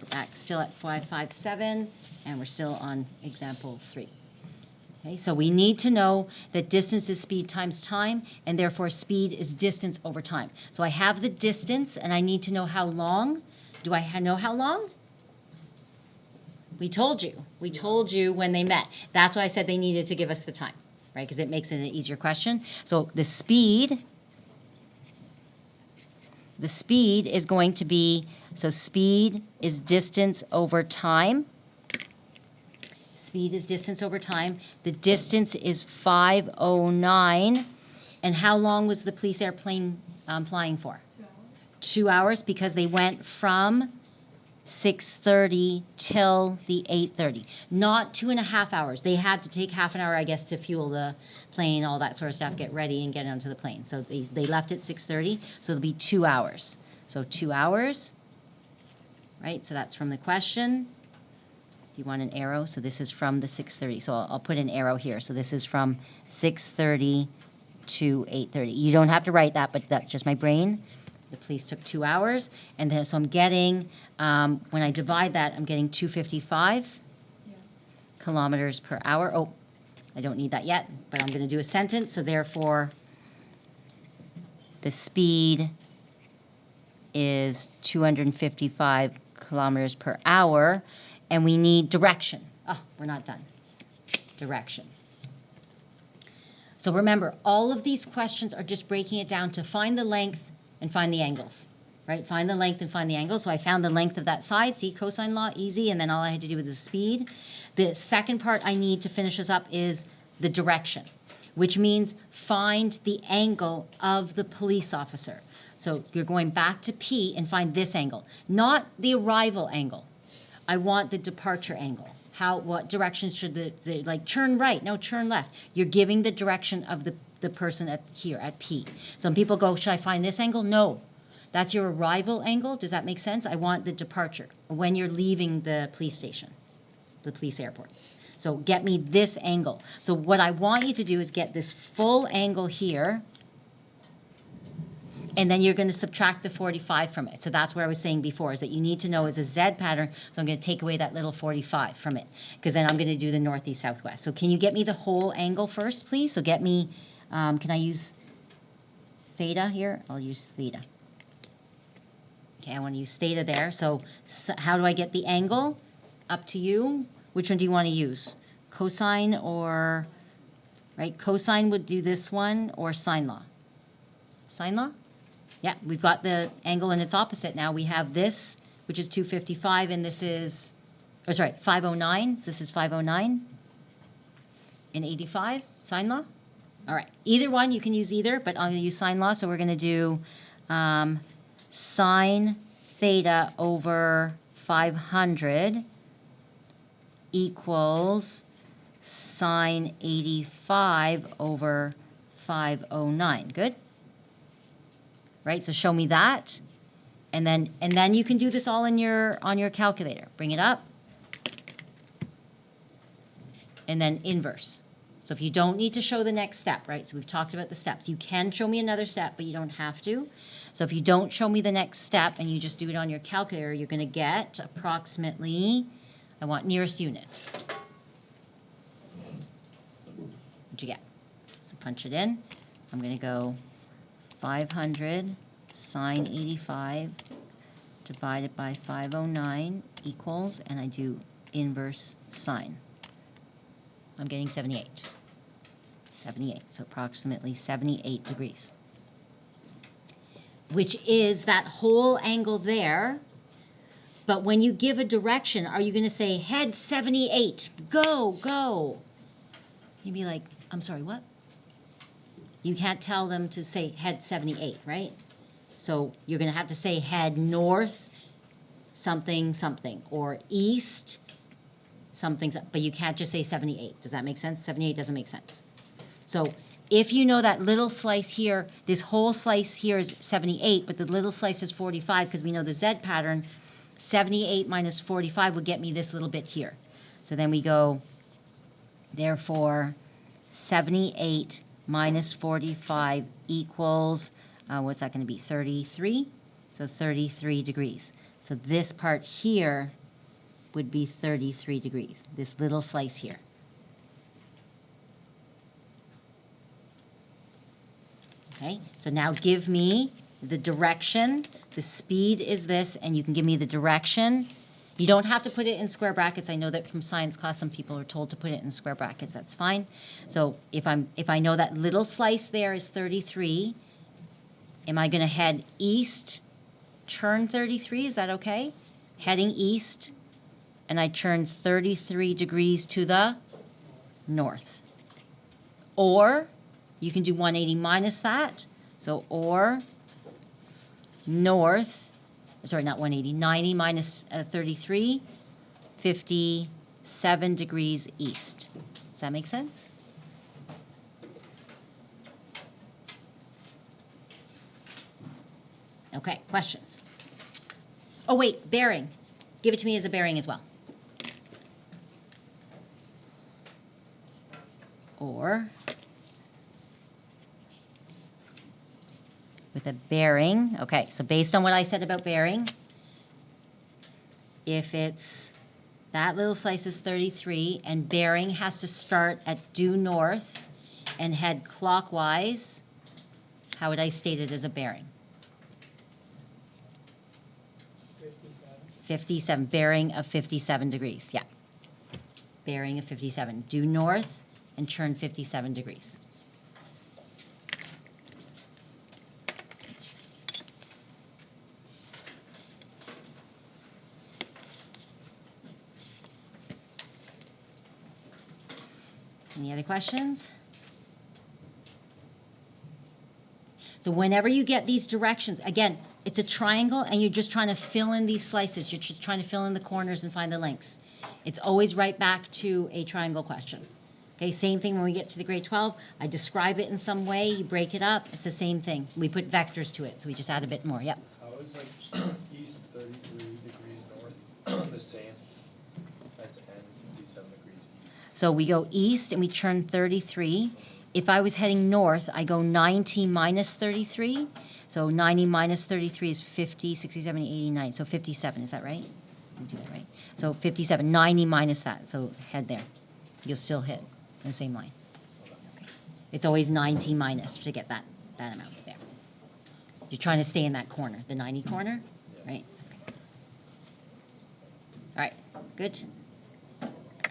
We're back still at 557, and we're still on example 3. Okay, so we need to know that distance is speed times time, and therefore speed is distance over time. So I have the distance, and I need to know how long. Do I know how long? We told you. We told you when they met. That's why I said they needed to give us the time, right? Because it makes it an easier question. So the speed is going to be, so speed is distance over time. Speed is distance over time. The distance is 509. And how long was the police airplane flying for? 2 hours, because they went from 6:30 till the 8:30. Not 2.5 hours. They had to take half an hour, I guess, to fuel the plane, all that sort of stuff, get ready and get onto the plane. So they left at 6:30, so it'll be 2 hours. So 2 hours, right? So that's from the question. Do you want an arrow? So this is from the 6:30. So I'll put an arrow here. So this is from 6:30 to 8:30. You don't have to write that, but that's just my brain. The police took 2 hours, and then so I'm getting, when I divide that, I'm getting 255 kilometers per hour. Oh, I don't need that yet, but I'm going to do a sentence. So therefore, the speed is 255 kilometers per hour, and we need direction. Oh, we're not done. Direction. So remember, all of these questions are just breaking it down to find the length and find the angles, right? Find the length and find the angle. So I found the length of that side. See, cosine law, easy. And then all I had to do was the speed. The second part I need to finish this up is the direction, which means find the angle of the police officer. So you're going back to P and find this angle, not the arrival angle. I want the departure angle. What direction should the like turn right? No, turn left. You're giving the direction of the person here at P. Some people go, should I find this angle? No. That's your arrival angle. Does that make sense? I want the departure, when you're leaving the police station, the police airport. So get me this angle. So what I want you to do is get this full angle here, and then you're going to subtract the 45 from it. So that's where I was saying before, is that you need to know is a Z pattern, so I'm going to take away that little 45 from it, because then I'm going to do the northeast, southwest. So can you get me the whole angle first, please? So get me, can I use theta here? I'll use theta. Okay, I want to use theta there. So how do I get the angle? Up to you. Which one do you want to use? Cosine or, right? Cosine would do this one, or sine law. Sine law? Yeah, we've got the angle in its opposite now. We have this, which is 255, and this is, 509. So this is 509 and 85, sine law. All right, either one, you can use either, but I'm going to use sine law. So we're going to do sine theta over 500 equals sine 85 over 509. Good? Right, so show me that, and then you can do this all on your calculator. Bring it up, and then inverse. So if you don't need to show the next step, right? So we've talked about the steps. You can show me another step, but you don't have to. So if you don't show me the next step and you just do it on your calculator, you're going to get approximately, I want nearest unit. What'd you get? So punch it in. I'm going to go 500 sine 85 divided by 509 equals, and I do inverse sine. I'm getting 78. 78, so approximately 78 degrees. Which is that whole angle there. But when you give a direction, are you going to say, head 78, go, go? You'd be like, I'm sorry, what? You can't tell them to say head 78, right? So you're going to have to say head north something, something, or east something, but you can't just say 78. Does that make sense? 78 doesn't make sense. So if you know that little slice here, this whole slice here is 78, but the little slice is 45, because we know the Z pattern, 78 minus 45 would get me this little bit here. So then we go, therefore, 78 minus 45 equals, what's that going to be, 33? So 33 degrees. So this part here would be 33 degrees, this little slice here. Okay, so now give me the direction. The speed is this, and you can give me the direction. You don't have to put it in square brackets. I know that from science class, some people are told to put it in square brackets. That's fine. So if I know that little slice there is 33, am I going to head east, turn 33? Is that okay? Heading east, and I turn 33 degrees to the north. Or you can do 180 minus that. So or north, sorry, not 180, 90 minus 33, 57 degrees east. Does that make sense? Okay, questions? Oh, wait, bearing. Give it to me as a bearing as well. Or with a bearing, okay, so based on what I said about bearing, if it's that little slice is 33 and bearing has to start at due north and head clockwise, how would I state it as a bearing? 57, bearing of 57 degrees, yeah. Bearing of 57, due north and turn 57 degrees. Any other questions? So whenever you get these directions, again, it's a triangle and you're just trying to fill in these slices. You're just trying to fill in the corners and find the lengths. It's always right back to a triangle question. Okay, same thing when we get to the grade 12. I describe it in some way, you break it up, it's the same thing. We put vectors to it, so we just add a bit more, yep. How is like east 33 degrees north the same as N 57 degrees east? So we go east and we turn 33. If I was heading north, I go 90 minus 33. So 90 minus 33 is 50, 60, 70, 80, 90. So 57, is that right? You do that right. So 57, 90 minus that, so head there. You'll still hit in the same line. Okay. It's always 90 minus to get that amount there. You're trying to stay in that corner, the 90 corner, right? Okay. All right, good.